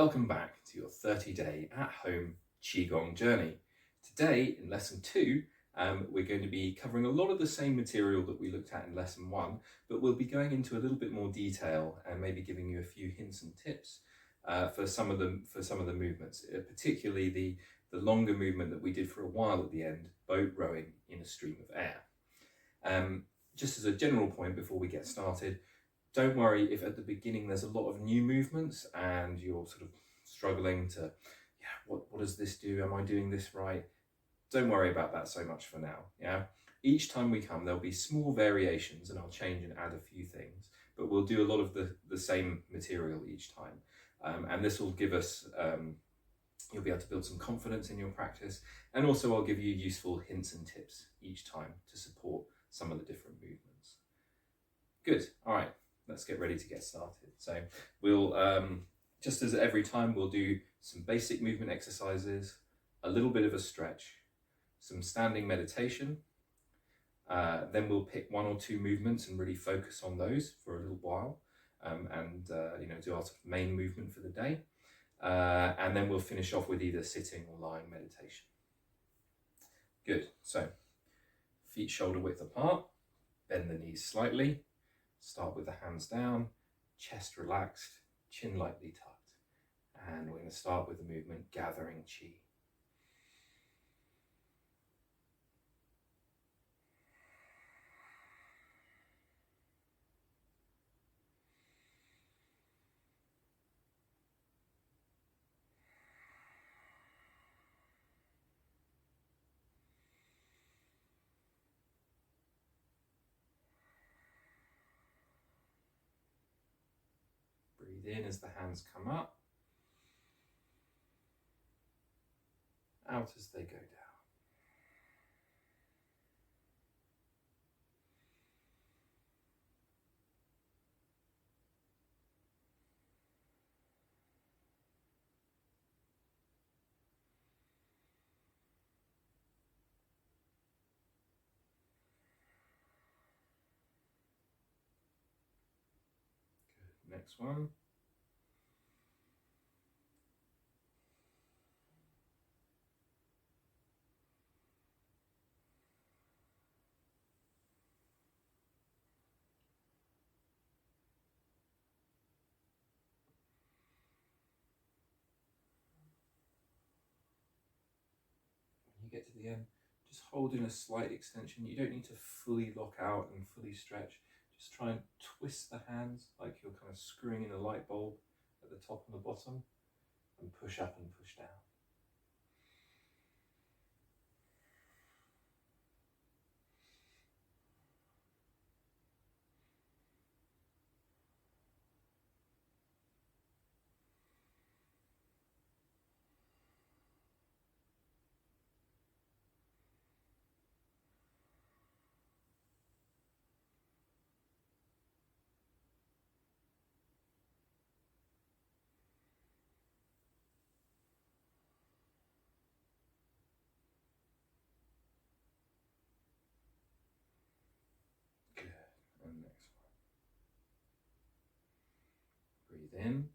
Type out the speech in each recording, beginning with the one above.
Welcome back to your 30-day at-home Qi Gong journey. Today, in lesson 2, we're going to be covering a lot of the same material that we looked at in lesson 1, but we'll be going into a little bit more detail and maybe giving you a few hints and tips for some of the movements, particularly the longer movement that we did for a while at the end, boat rowing in a stream of air. Just as a general point before we get started, don't worry if at the beginning there's a lot of new movements and you're sort of struggling to, what does this do? Am I doing this right? Don't worry about that so much for now. Each time we come, there'll be small variations and I'll change and add a few things, but we'll do a lot of the same material each time. And this will give us, you'll be able to build some confidence in your practice. And also I'll give you useful hints and tips each time to support some of the different movements. Good, all right. Let's get ready to get started. So we'll, just as every time, we'll do some basic movement exercises, a little bit of a stretch, some standing meditation. Then we'll pick one or two movements and really focus on those for a little while, and do our sort of main movement for the day. And then we'll finish off with either sitting or lying meditation. Good. So feet shoulder width apart, bend the knees slightly. Start with the hands down, chest relaxed, chin lightly tucked. And we're going to start with the movement gathering Qi. Breathe in as the hands come up, out as they go down. Good. Next one. Get to the end, just hold in a slight extension. You don't need to fully lock out and fully stretch. Just try and twist the hands like you're kind of screwing in a light bulb at the top and the bottom, and push up and push down. And next one. Breathe in,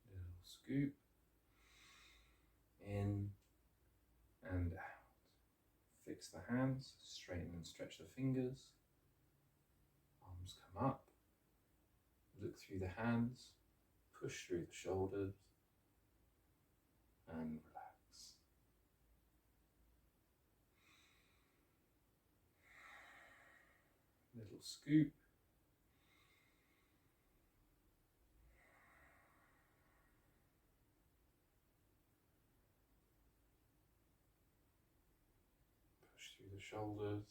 little scoop, in and out. Fix the hands, straighten and stretch the fingers, arms come up, look through the hands, push through the shoulders, and relax. Little scoop. Push through the shoulders.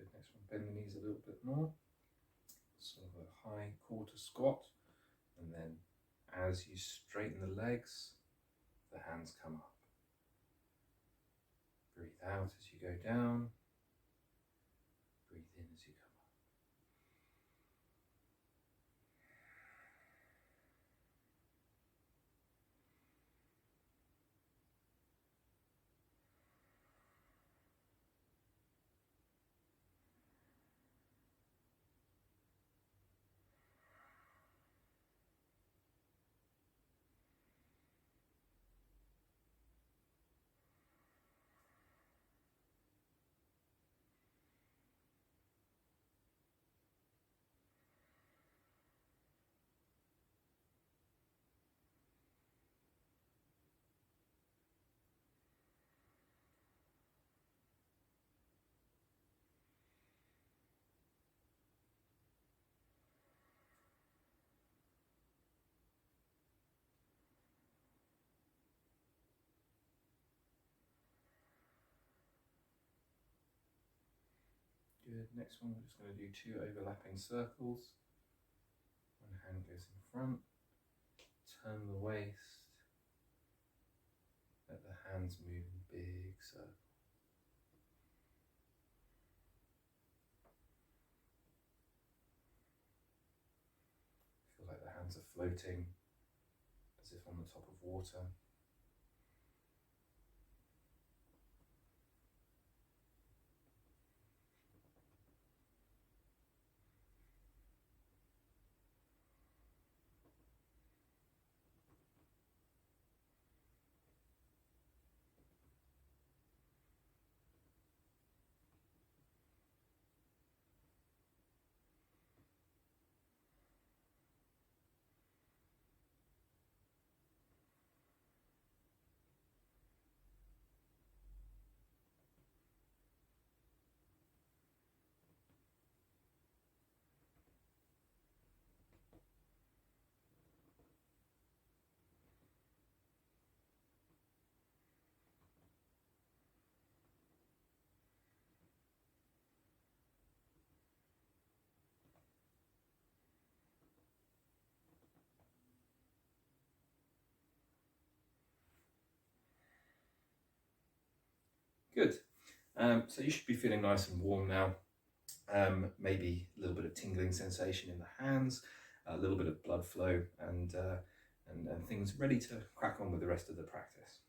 Good, next one, bend the knees a little bit more. Sort of a high quarter squat. And then as you straighten the legs, the hands come up. Breathe out as you go down. Breathe in as you come up. Good, next one we're just going to do 2 overlapping circles. One hand goes in front, turn the waist, let the hands move in big circles. Feel like the hands are floating as if on the top of water. Good. So you should be feeling nice and warm now. Maybe a little bit of tingling sensation in the hands, a little bit of blood flow, and things ready to crack on with the rest of the practice.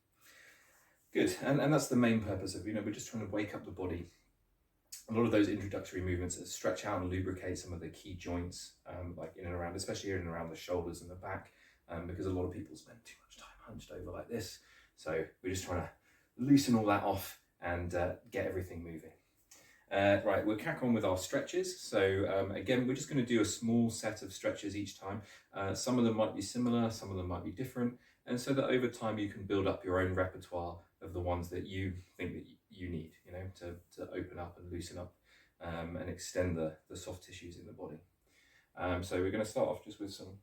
Good, and that's the main purpose of, we're just trying to wake up the body. A lot of those introductory movements that stretch out and lubricate some of the key joints, like in and around, especially in and around the shoulders and the back, because a lot of people spend too much time hunched over like this. So we're just trying to loosen all that off and get everything moving. Right, we'll crack on with our stretches. So again, we're just going to do a small set of stretches each time. Some of them might be similar, some of them might be different, and so that over time you can build up your own repertoire of the ones that you think that you need, to open up and loosen up and extend the soft tissues in the body. So we're going to start off just with some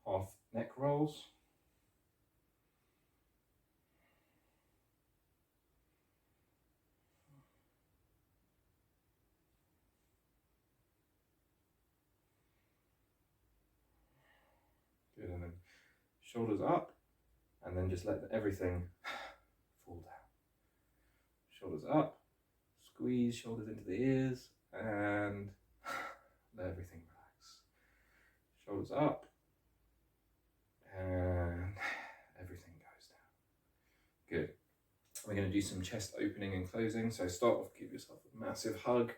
half neck rolls. Good, and then shoulders up, and then just let everything fall down. Shoulders up, squeeze shoulders into the ears, and let everything relax. Shoulders up, and everything goes down. Good. We're going to do some chest opening and closing. So start off, give yourself a massive hug,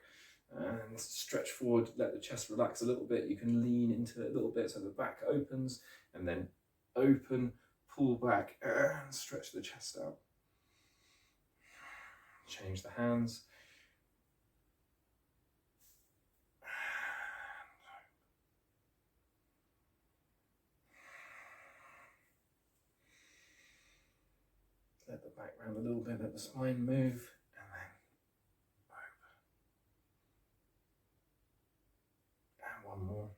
and stretch forward, let the chest relax a little bit. You can lean into it a little bit so the back opens, and then open, pull back, and stretch the chest out. Change the hands. Let the back round a little bit, let the spine move, and then open. And one more.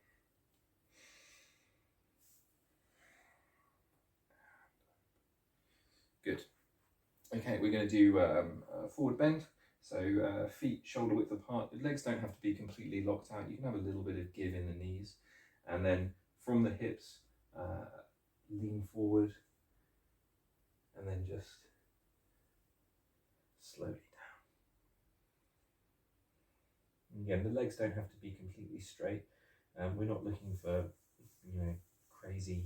Good. Okay, we're going to do a forward bend. So feet shoulder width apart. The legs don't have to be completely locked out. You can have a little bit of give in the knees. And then from the hips, lean forward and then just slowly down. Again, the legs don't have to be completely straight. We're not looking for, crazy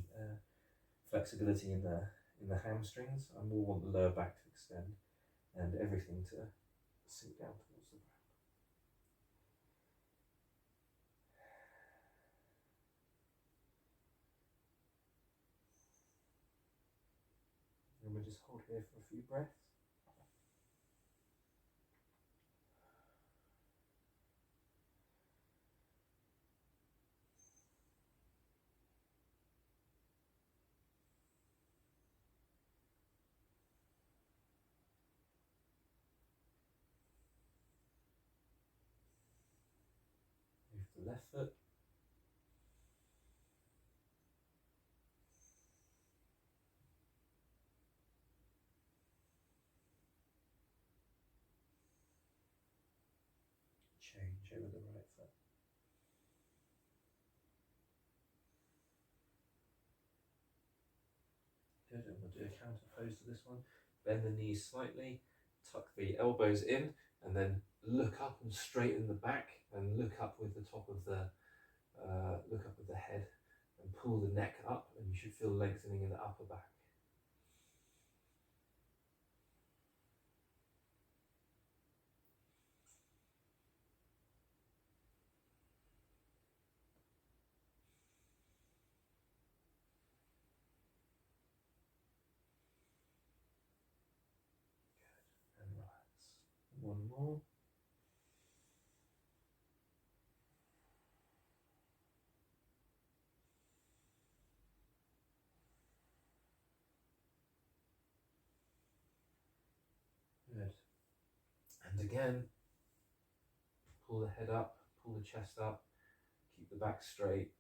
flexibility in the hamstrings. I more want the lower back to extend and everything to sink down towards the ground. And we'll just hold here for a few breaths. Move the left foot. Change over the right foot. Good, and we'll do a counter pose to this one. Bend the knees slightly, tuck the elbows in, and then look up and straighten the back, and look up with the top of the head, and pull the neck up, and you should feel lengthening in the upper back. Good, and relax. One more. Good. And again, pull the head up, pull the chest up, keep the back straight,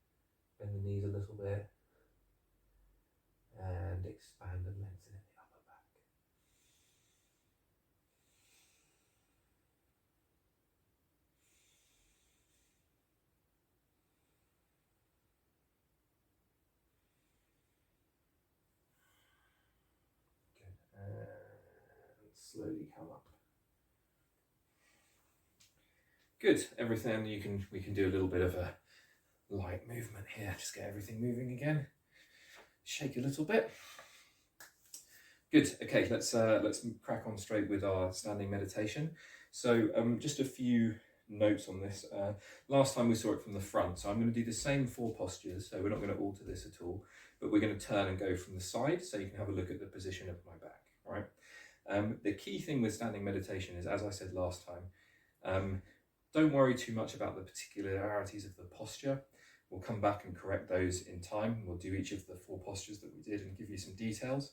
bend the knees a little bit, and expand and lengthen in the upper back. Good, and slowly come up. Good, everything, we can do a little bit of a light movement here, just get everything moving again. Shake a little bit. Good, okay, let's crack on straight with our standing meditation. So just a few notes on this. Last time we saw it from the front, so I'm going to do the same 4 postures, so we're not going to alter this at all, but we're going to turn and go from the side so you can have a look at the position of my back, all right? The key thing with standing meditation is, as I said last time, don't worry too much about the particularities of the posture. We'll come back and correct those in time. We'll do each of the 4 postures that we did and give you some details.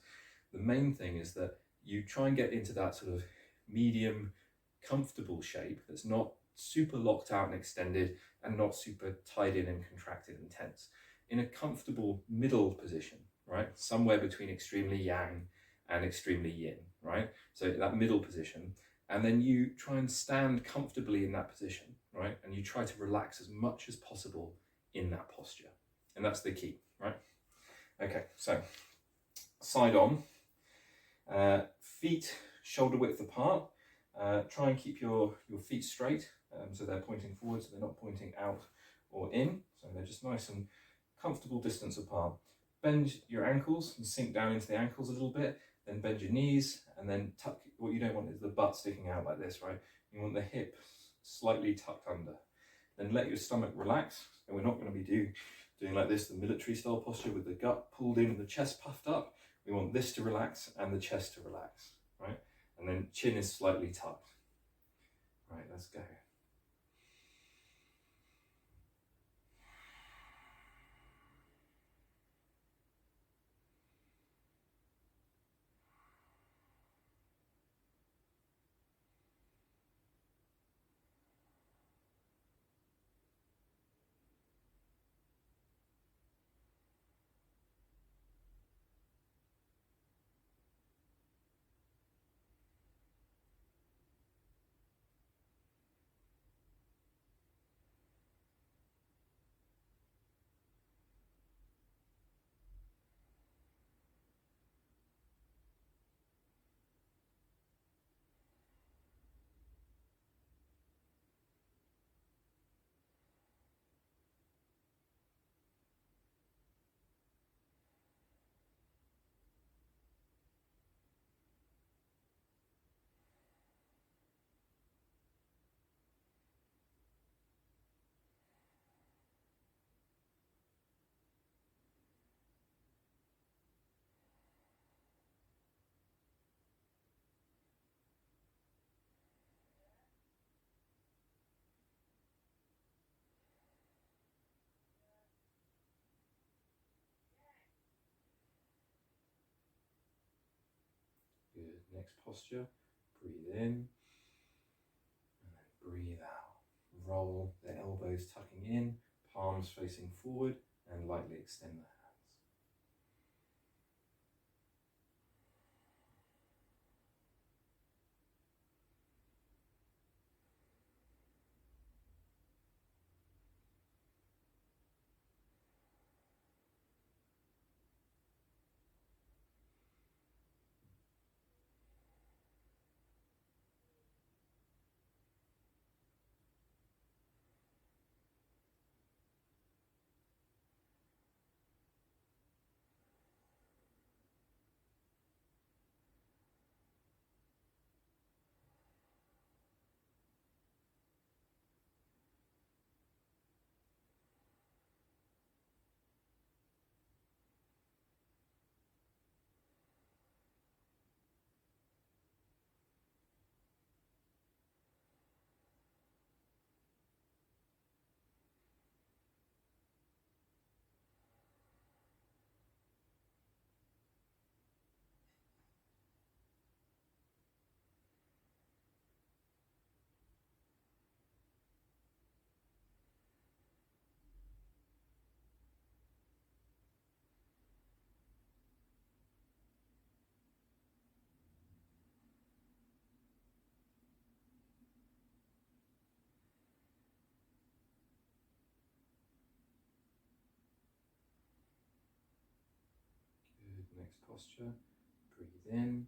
The main thing is that you try and get into that sort of medium, comfortable shape that's not super locked out and extended and not super tied in and contracted and tense. In a comfortable middle position, right? Somewhere between extremely yang and extremely yin, right? So that middle position. And then you try and stand comfortably in that position, right? And you try to relax as much as possible in that posture. And that's the key, right? Okay, so side on, feet shoulder width apart. Try and keep your feet straight, so they're pointing forward, so they're not pointing out or in. So they're just nice and comfortable distance apart. Bend your ankles and sink down into the ankles a little bit. Then bend your knees and then tuck. What you don't want is the butt sticking out like this, right? You want the hip slightly tucked under. Then let your stomach relax. And we're not going to be doing like this, the military style posture with the gut pulled in and the chest puffed up. We want this to relax and the chest to relax, right? And then chin is slightly tucked. Right, let's go. Next posture, breathe in and then breathe out. Roll the elbows tucking in, palms facing forward, and lightly extend the hands. Good. Next posture, breathe in and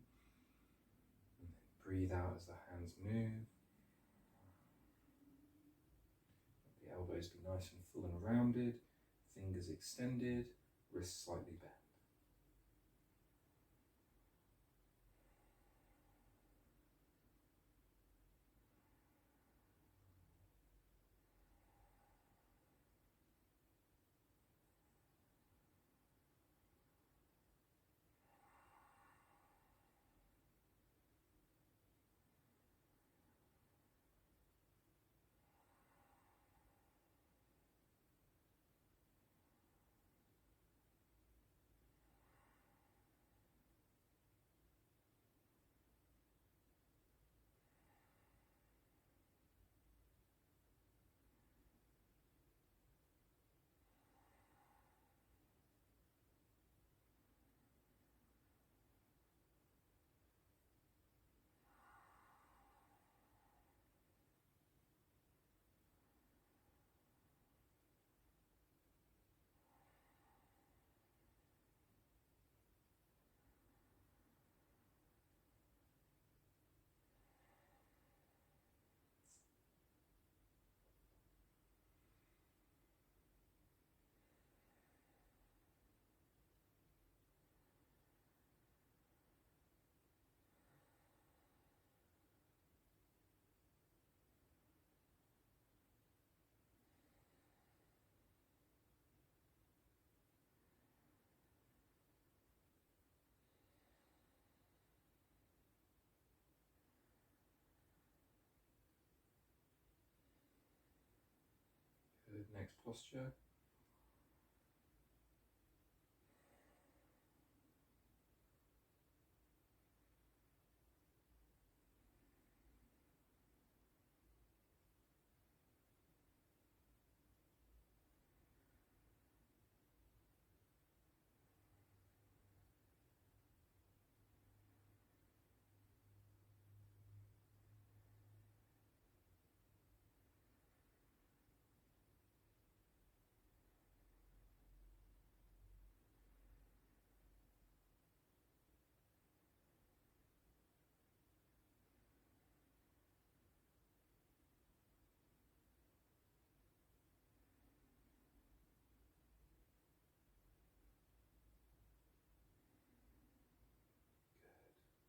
then breathe out as the hands move. Let the elbows be nice and full and rounded, fingers extended, wrists slightly bent. Good. Next posture.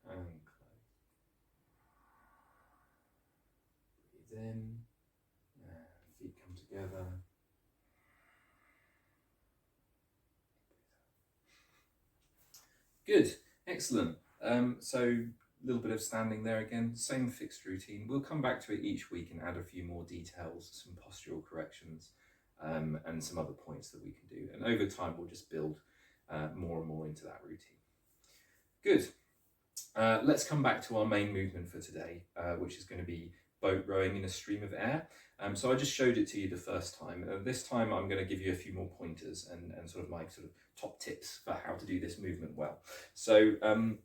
And close. Breathe in, and feet come together. Good, excellent. So a little bit of standing there again, same fixed routine. We'll come back to it each week and add a few more details, some postural corrections, and some other points that we can do. And over time, we'll just build more and more into that routine. Good. Let's come back to our main movement for today, which is going to be boat rowing in a stream of air. So I just showed it to you the first time. This time I'm going to give you a few more pointers and sort of my sort of top tips for how to do this movement well. So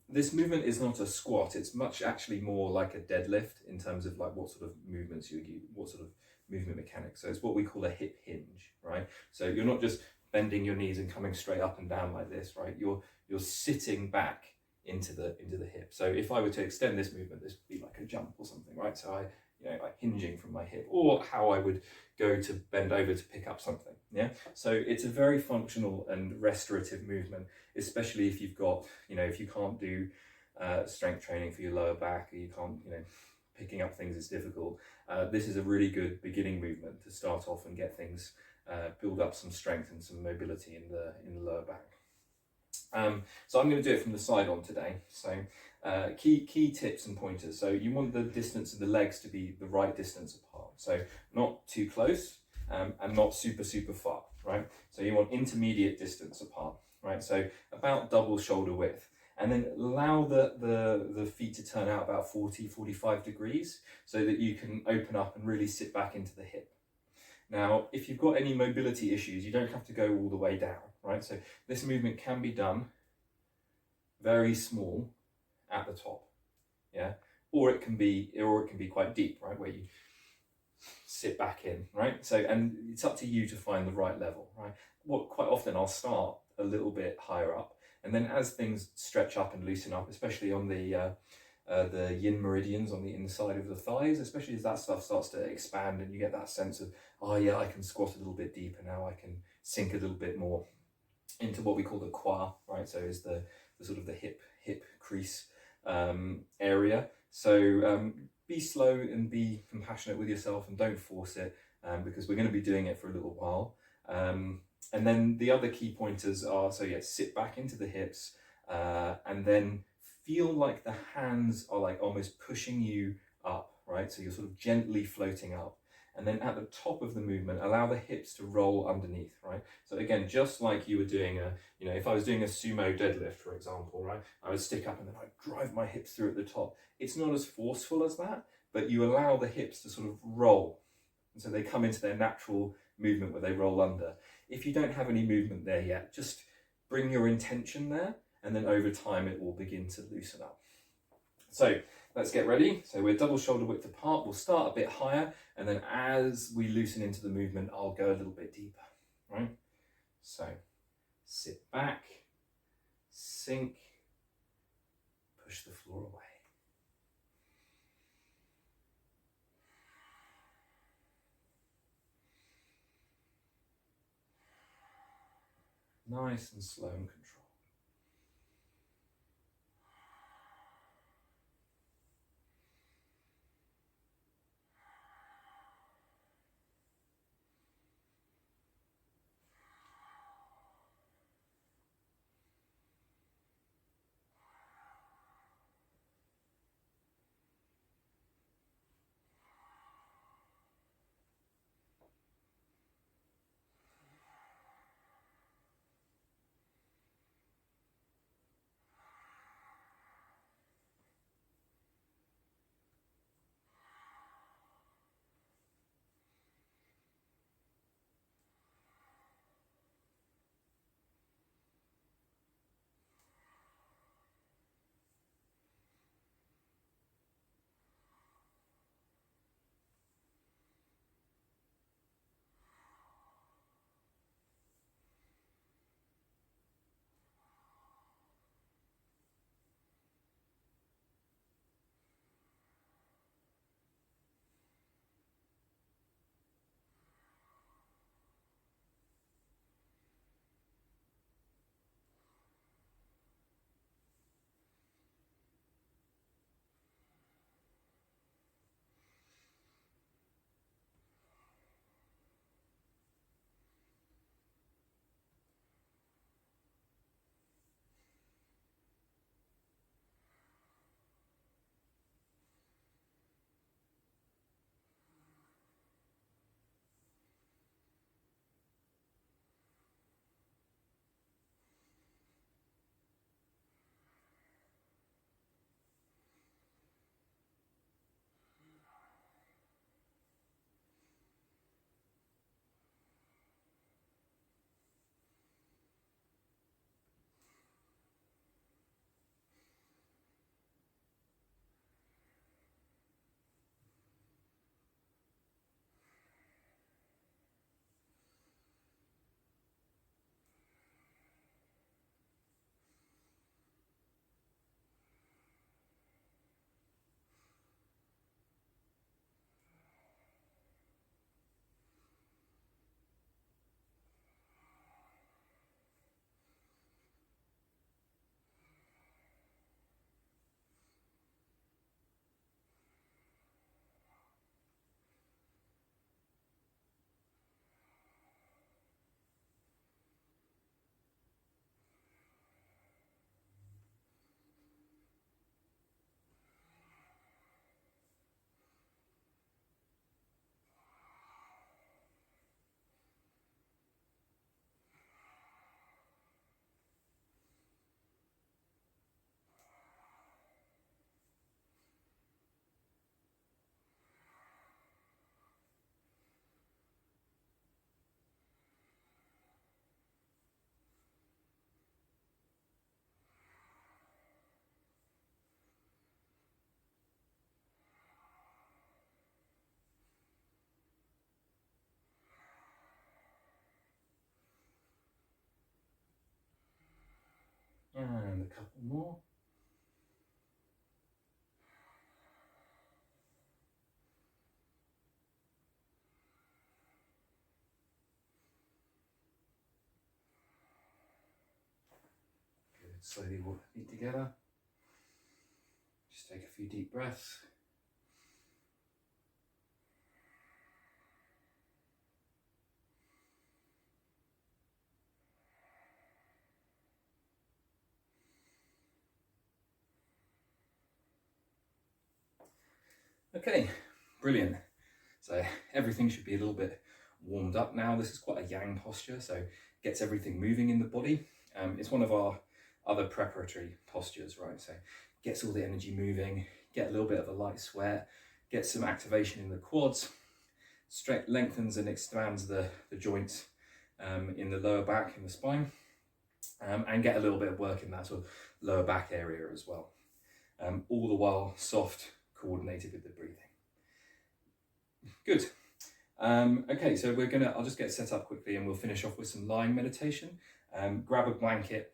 this movement is not a squat. It's much actually more like a deadlift in terms of like what sort of movements you use, what sort of movement mechanics. So it's what we call a hip hinge, right? So you're not just bending your knees and coming straight up and down like this, right? You're sitting back into the hip. So if I were to extend this movement, this would be like a jump or something, right? So I, like hinging from my hip, or how I would go to bend over to pick up something. Yeah. So it's a very functional and restorative movement, especially if you've got, if you can't do strength training for your lower back, or you can't, picking up things is difficult. This is a really good beginning movement to start off and get things, build up some strength and some mobility in the lower back. So I'm going to do it from the side on today. So key tips and pointers. So you want the distance of the legs to be the right distance apart. So not too close and not super far, right? So you want intermediate distance apart, right? So about double shoulder width. And then allow the feet to turn out about 45 degrees so that you can open up and really sit back into the hip. Now, if you've got any mobility issues, you don't have to go all the way down, right? So this movement can be done very small at the top, yeah? Or it can be quite deep, right? Where you sit back in, right? So, and it's up to you to find the right level, right? Quite often I'll start a little bit higher up, and then as things stretch up and loosen up, especially on the yin meridians on the inside of the thighs, especially as that stuff starts to expand and you get that sense of, oh yeah, I can squat a little bit deeper now, I can sink a little bit more into what we call the qua, right? So is the sort of the hip crease area. So be slow and be compassionate with yourself and don't force it, because we're going to be doing it for a little while. And then the other key pointers are, so yeah, sit back into the hips, and then feel like the hands are like almost pushing you up, right? So you're sort of gently floating up. And then at the top of the movement, allow the hips to roll underneath, right? So again, just like you were doing if I was doing a sumo deadlift, for example, right? I would stick up and then I'd drive my hips through at the top. It's not as forceful as that, but you allow the hips to sort of roll. And so they come into their natural movement where they roll under. If you don't have any movement there yet, just bring your intention there, and then over time it will begin to loosen up. So let's get ready. So we're double shoulder width apart. We'll start a bit higher, and then as we loosen into the movement, I'll go a little bit deeper, right? So sit back, sink, push the floor away. Nice and slow and controlled. And a couple more. Good. Slowly walk the feet together. Just take a few deep breaths. Okay, brilliant. So everything should be a little bit warmed up now. This is quite a yang posture, so gets everything moving in the body. It's one of our other preparatory postures, right? So gets all the energy moving, get a little bit of a light sweat, get some activation in the quads, lengthens and expands the joints in the lower back and the spine, and get a little bit of work in that sort of lower back area as well. All the while soft, coordinated with the breathing. Good. Okay, so I'll just get set up quickly and we'll finish off with some lying meditation. Grab a blanket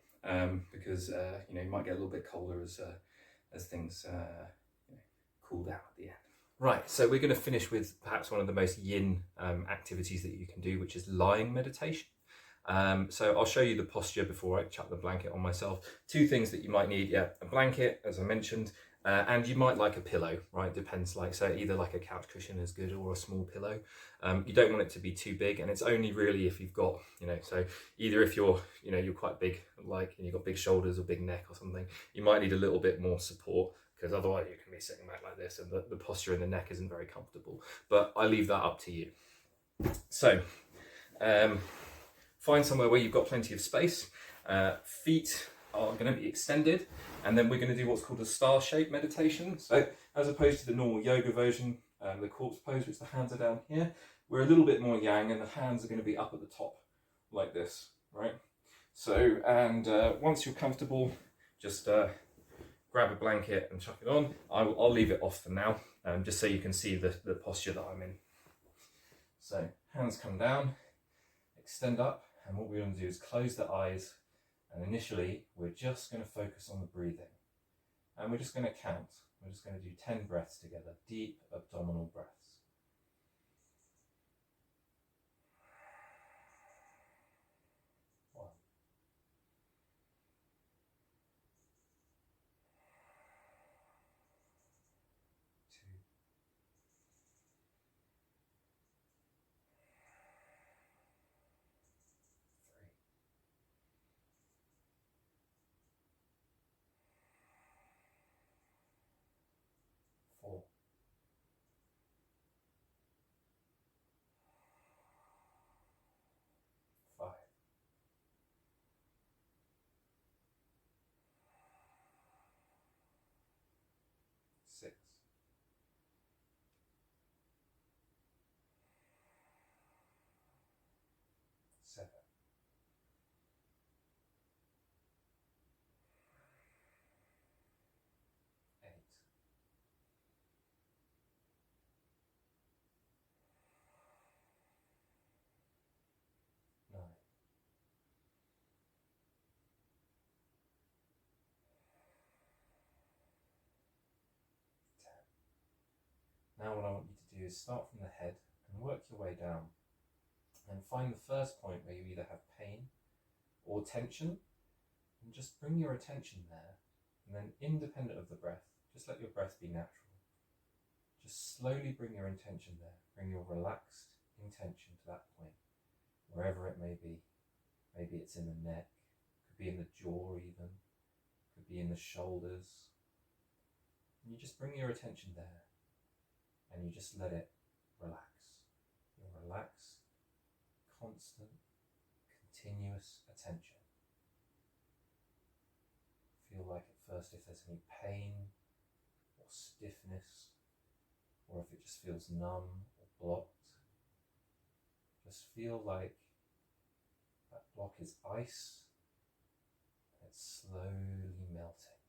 because you might get a little bit colder as things cool down at the end. Right, so we're going to finish with perhaps one of the most yin activities that you can do, which is lying meditation. So I'll show you the posture before I chuck the blanket on myself. Two things that you might need, a blanket, as I mentioned, and you might like a pillow, right? Depends, so either like a couch cushion is good or a small pillow. You don't want it to be too big, and it's only really if you've got, so either if you're quite big, and you've got big shoulders or big neck or something, you might need a little bit more support, because otherwise you can be sitting back like this and the posture in the neck isn't very comfortable. But I leave that up to you. So, find somewhere where you've got plenty of space. Feet are going to be extended, and then we're going to do what's called a star-shaped meditation. So as opposed to the normal yoga version, the corpse pose, which the hands are down here, we're a little bit more yang, and the hands are going to be up at the top like this, right? So, and once you're comfortable, just grab a blanket and chuck it on. I'll leave it off for now, just so you can see the posture that I'm in. So hands come down, extend up, and what we're going to do is close the eyes, and initially we're just going to focus on the breathing, and we're just going to count. We're just going to do 10 breaths together, deep abdominal breaths. 1, 2, 3, 4, 5, 6, 7, 8, 9, 10. Now what I want you to do is start from the head and work your way down, and find the first point where you either have pain or tension, and just bring your attention there, and then independent of the breath, just let your breath be natural. Just slowly bring your intention there, bring your relaxed intention to that point, wherever it may be. Maybe it's in the neck, could be in the jaw even, could be in the shoulders. And you just bring your attention there, and you just let it relax. Your relaxed, constant, continuous attention. Feel like at first if there's any pain or stiffness, or if it just feels numb or blocked. Just feel like that block is ice, and it's slowly melting.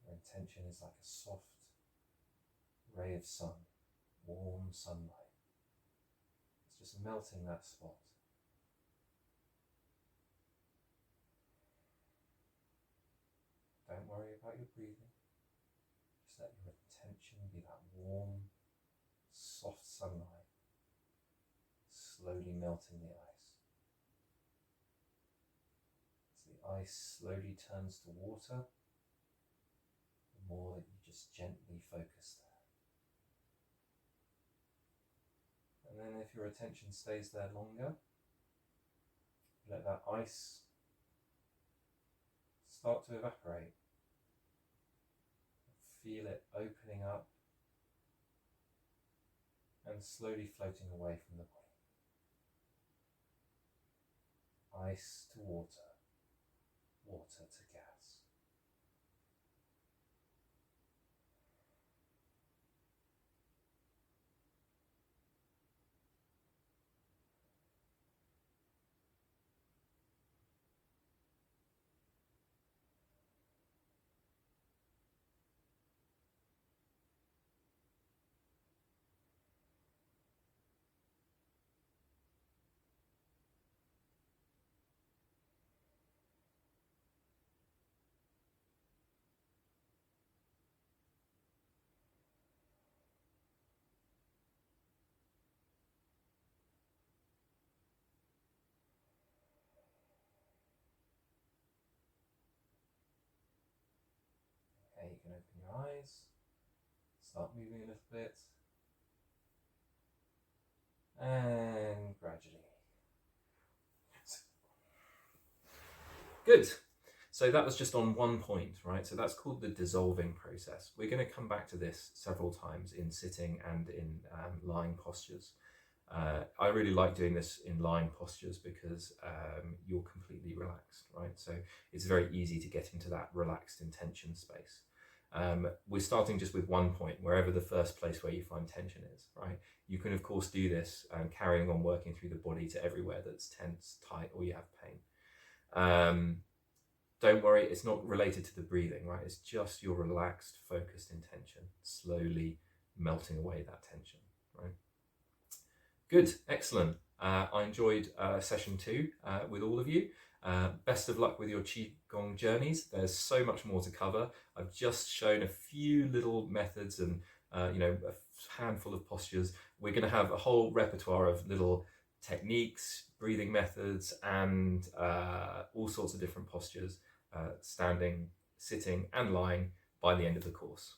Your intention is like a soft ray of sun, warm sunlight. It's just melting that spot. worry about your breathing. Just let your attention be that warm, soft sunlight, slowly melting the ice. As the ice slowly turns to water, the more that you just gently focus there. And then if your attention stays there longer, let that ice start to evaporate. Feel it opening up and slowly floating away from the body. Ice to water, water to gas. Okay, you can open your eyes, start moving a little bit, and gradually. Good. So that was just on one point, right? So that's called the dissolving process. We're going to come back to this several times in sitting and in lying postures. I really like doing this in lying postures because you're completely relaxed, right? So it's very easy to get into that relaxed intention space. We're starting just with one point, wherever the first place where you find tension is, right? You can, of course, do this carrying on working through the body to everywhere that's tense, tight, or you have pain. Don't worry, it's not related to the breathing, right? It's just your relaxed, focused intention, slowly melting away that tension, right? Good, excellent. I enjoyed session 2 with all of you. Best of luck with your Qi Gong journeys. There's so much more to cover. I've just shown a few little methods and a handful of postures. We're going to have a whole repertoire of little techniques, breathing methods, and all sorts of different postures, standing, sitting, and lying by the end of the course.